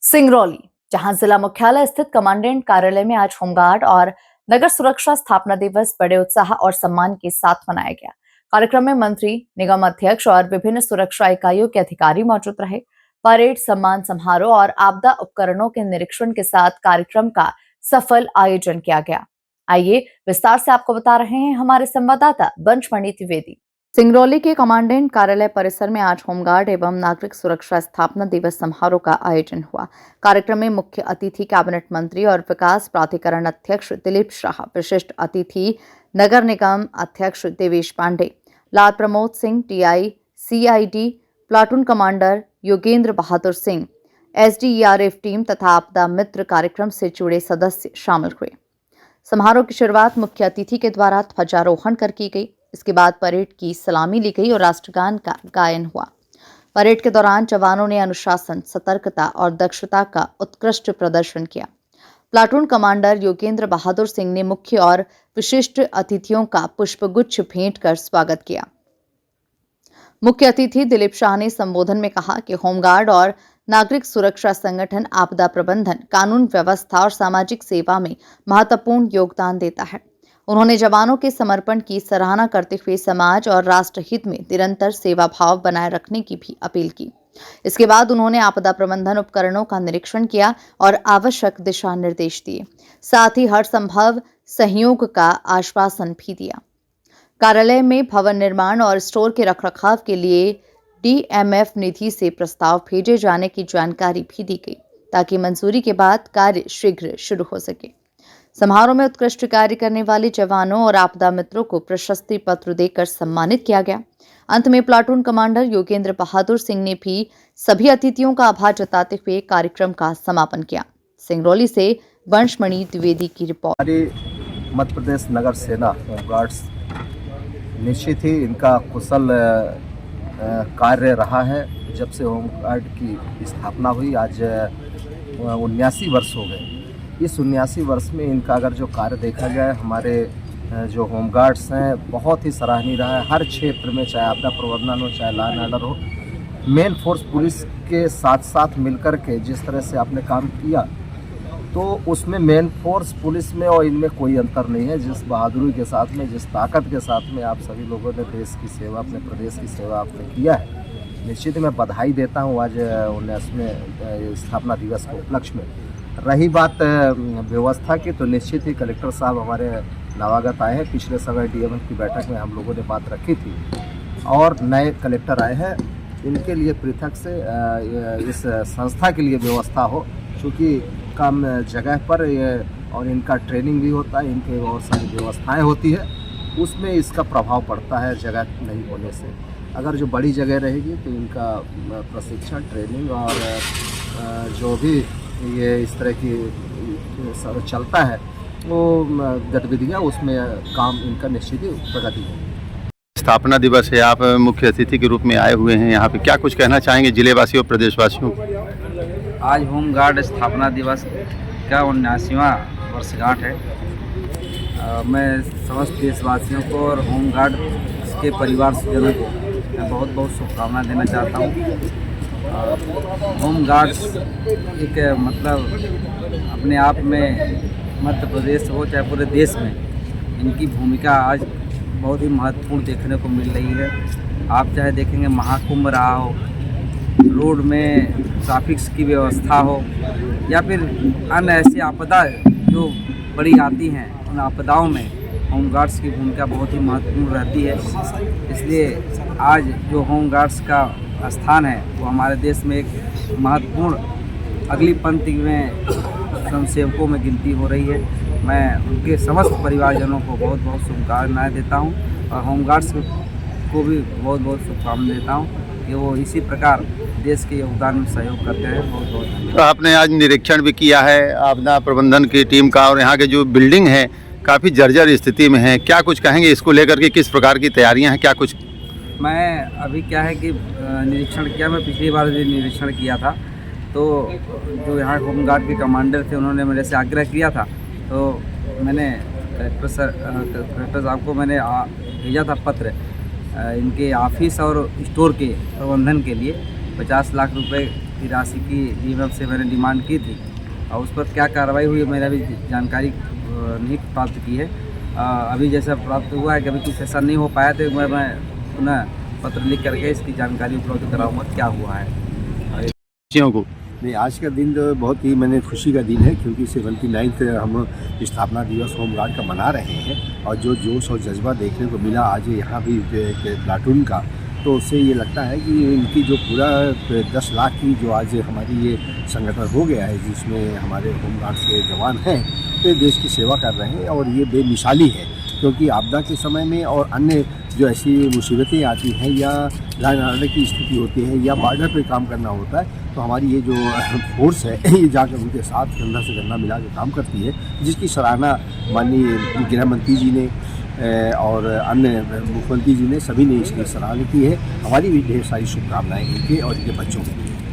सिंगरौली, जहां जिला मुख्यालय स्थित कमांडेंट कार्यालय में आज होमगार्ड और नगर सुरक्षा स्थापना दिवस बड़े उत्साह और सम्मान के साथ मनाया गया। कार्यक्रम में मंत्री, निगम अध्यक्ष और विभिन्न सुरक्षा इकाइयों के अधिकारी मौजूद रहे। परेड, सम्मान समारोह और आपदा उपकरणों के निरीक्षण के साथ कार्यक्रम का सफल आयोजन किया गया। आइए विस्तार से आपको बता रहे हैं हमारे संवाददाता बंशमणि द्विवेदी। सिंगरौली के कमांडेंट कार्यालय परिसर में आज होमगार्ड एवं नागरिक सुरक्षा स्थापना दिवस समारोह का आयोजन हुआ। कार्यक्रम में मुख्य अतिथि कैबिनेट मंत्री और विकास प्राधिकरण अध्यक्ष दिलीप शाह, विशिष्ट अतिथि नगर निगम अध्यक्ष Devesh Pandey, Lal Pramod Singh TI CID, platoon commander Yogendra Bahadur Singh, SDRF team तथा आपदा मित्र कार्यक्रम से जुड़े सदस्य शामिल हुए। समारोह की शुरुआत मुख्य अतिथि के द्वारा ध्वजारोहण कर की गई। इसके बाद परेड की सलामी ली गई और राष्ट्रगान का गायन हुआ। परेड के दौरान जवानों ने अनुशासन, सतर्कता और दक्षता का उत्कृष्ट प्रदर्शन किया। प्लाटून कमांडर योगेंद्र बहादुर सिंह ने मुख्य और विशिष्ट अतिथियों का पुष्पगुच्छ भेंट कर स्वागत किया। मुख्य अतिथि दिलीप शाह ने संबोधन में कहा कि होमगार्ड और नागरिक सुरक्षा संगठन आपदा प्रबंधन, कानून व्यवस्था और सामाजिक सेवा में महत्वपूर्ण योगदान देता है। उन्होंने जवानों के समर्पण की सराहना करते हुए समाज और राष्ट्र हित में निरंतर सेवा भाव बनाए रखने की भी अपील की। इसके बाद उन्होंने आपदा प्रबंधन उपकरणों का निरीक्षण किया और आवश्यक दिशा निर्देश दिए। साथ ही हर संभव सहयोग का आश्वासन भी दिया। कार्यालय में भवन निर्माण और स्टोर के रखरखाव के लिए डीएमएफ निधि से प्रस्ताव भेजे जाने की जानकारी भी दी गई, ताकि मंजूरी के बाद कार्य शीघ्र शुरू हो सके। समारोह में उत्कृष्ट कार्य करने वाले जवानों और आपदा मित्रों को प्रशस्ति पत्र देकर सम्मानित किया गया। अंत में प्लाटून कमांडर योगेंद्र बहादुर सिंह ने भी सभी अतिथियों का आभार जताते हुए कार्यक्रम का समापन किया। सिंगरौली से बंशमणि द्विवेदी की रिपोर्ट। मध्य प्रदेश नगर सेना होमगार्ड्स निश्चित ही इनका कुशल कार्य रहा है। जब से होमगार्ड की स्थापना हुई, आज 79 वर्ष हो गए। इस 79 वर्ष में इनका अगर जो कार्य देखा जाए, हमारे जो होमगार्ड्स हैं बहुत ही सराहनीय रहा है। हर क्षेत्र में, चाहे आपदा प्रबंधन हो, चाहे लॉ एंड ऑर्डर हो, मेन फोर्स पुलिस के साथ साथ मिलकर के जिस तरह से आपने काम किया, तो उसमें मेन फोर्स पुलिस में और इनमें कोई अंतर नहीं है। जिस बहादुरी के साथ में, जिस ताकत के साथ में आप सभी लोगों ने देश की सेवा, अपने प्रदेश की सेवा आपने किया है, निश्चित ही मैं बधाई देता हूँ आज 19वें स्थापना दिवस के उपलक्ष्य में। रही बात व्यवस्था की, तो निश्चित ही कलेक्टर साहब हमारे नवागत आए हैं। पिछले समय डीएमएफ की बैठक में हम लोगों ने बात रखी थी और नए कलेक्टर आए हैं। इनके लिए पृथक से इस संस्था के लिए व्यवस्था हो, चूँकि कम जगह पर और इनका ट्रेनिंग भी होता है, इनके बहुत सारी व्यवस्थाएं होती है, उसमें इसका प्रभाव पड़ता है जगह नहीं होने से। अगर जो बड़ी जगह रहेगी तो इनका प्रशिक्षण, ट्रेनिंग और जो भी ये इस तरह की चलता है वो गतिविधियाँ, उसमें काम इनका निश्चित ही प्रगति है। स्थापना दिवस है, आप मुख्य अतिथि के रूप में आए हुए हैं यहाँ पे, क्या कुछ कहना चाहेंगे जिलेवासियों, प्रदेशवासियों? आज होमगार्ड स्थापना दिवस का 79वां वर्षगांठ है। मैं समस्त देशवासियों को और होमगार्ड के परिवारजनों को मैं बहुत बहुत शुभकामनाएं देना चाहता हूँ। होमगार्ड्स एक मतलब अपने आप में मध्य प्रदेश हो चाहे पूरे देश में इनकी भूमिका आज बहुत ही महत्वपूर्ण देखने को मिल रही है। आप चाहे देखेंगे महाकुंभ रहा हो, रोड में ट्रैफिक की व्यवस्था हो, या फिर अन्य ऐसी आपदा जो बड़ी आती हैं, उन आपदाओं में होमगार्ड्स की भूमिका बहुत ही महत्वपूर्ण रहती है। इसलिए आज जो होमगार्ड्स का स्थान है वो हमारे देश में एक महत्वपूर्ण अगली पंक्ति में स्वयंसेवकों में गिनती हो रही है। मैं उनके समस्त परिवारजनों को बहुत बहुत शुभकामनाएं देता हूं और होमगार्ड्स को भी बहुत बहुत शुभकामनाएं देता हूं कि वो इसी प्रकार देश के योगदान में सहयोग करते हैं। बहुत बहुत धन्यवाद। तो आपने आज निरीक्षण भी किया है आपदा प्रबंधन की टीम का, और यहाँ के जो बिल्डिंग है काफ़ी जर्जर स्थिति में है, क्या कुछ कहेंगे इसको लेकर के? किस प्रकार की तैयारियाँ हैं, क्या कुछ? मैं अभी क्या है कि निरीक्षण किया, मैं पिछली बार भी निरीक्षण किया था, तो जो यहाँ होमगार्ड के कमांडर थे उन्होंने मेरे से आग्रह किया था, तो मैंने कलेक्टर साहब को मैंने भेजा था पत्र इनके ऑफिस और स्टोर के प्रबंधन के लिए 50 लाख रुपए की राशि की ईएमएफ से मैंने डिमांड की थी और उस पर क्या कार्रवाई हुई मेरा अभी जानकारी नहीं प्राप्त की है। अभी जैसा प्राप्त हुआ है कि अभी कुछ ऐसा नहीं हो पाया तो मैं पुनः पत्र लिख करके इसकी जानकारी उपलब्ध कराऊंगा क्या हुआ है। बच्चियों को नहीं, आज का दिन तो बहुत ही मैंने खुशी का दिन है क्योंकि 79th हम स्थापना दिवस होमगार्ड का मना रहे हैं और जो जोश और जज्बा देखने को मिला आज यहाँ भी प्लाटून का, तो उससे ये लगता है कि इनकी जो पूरा 10 लाख की जो आज हमारी ये संगठन हो गया है जिसमें हमारे होमगार्ड्स के जवान हैं तो देश की सेवा कर रहे हैं और ये बेमिसाली है क्योंकि आपदा के समय में और अन्य जो ऐसी मुसीबतें आती हैं या लॉ एंड ऑर्डर की स्थिति होती है या बॉर्डर पे काम करना होता है तो हमारी ये जो फोर्स है ये जाकर उनके साथ कंधा से कंधा मिला के काम करती है, जिसकी सराहना माननीय गृह मंत्री जी ने और अन्य मुख्यमंत्री जी ने सभी ने इसकी सराहना की है। हमारी भी ढेर सारी शुभकामनाएं इनके और इनके बच्चों के लिए।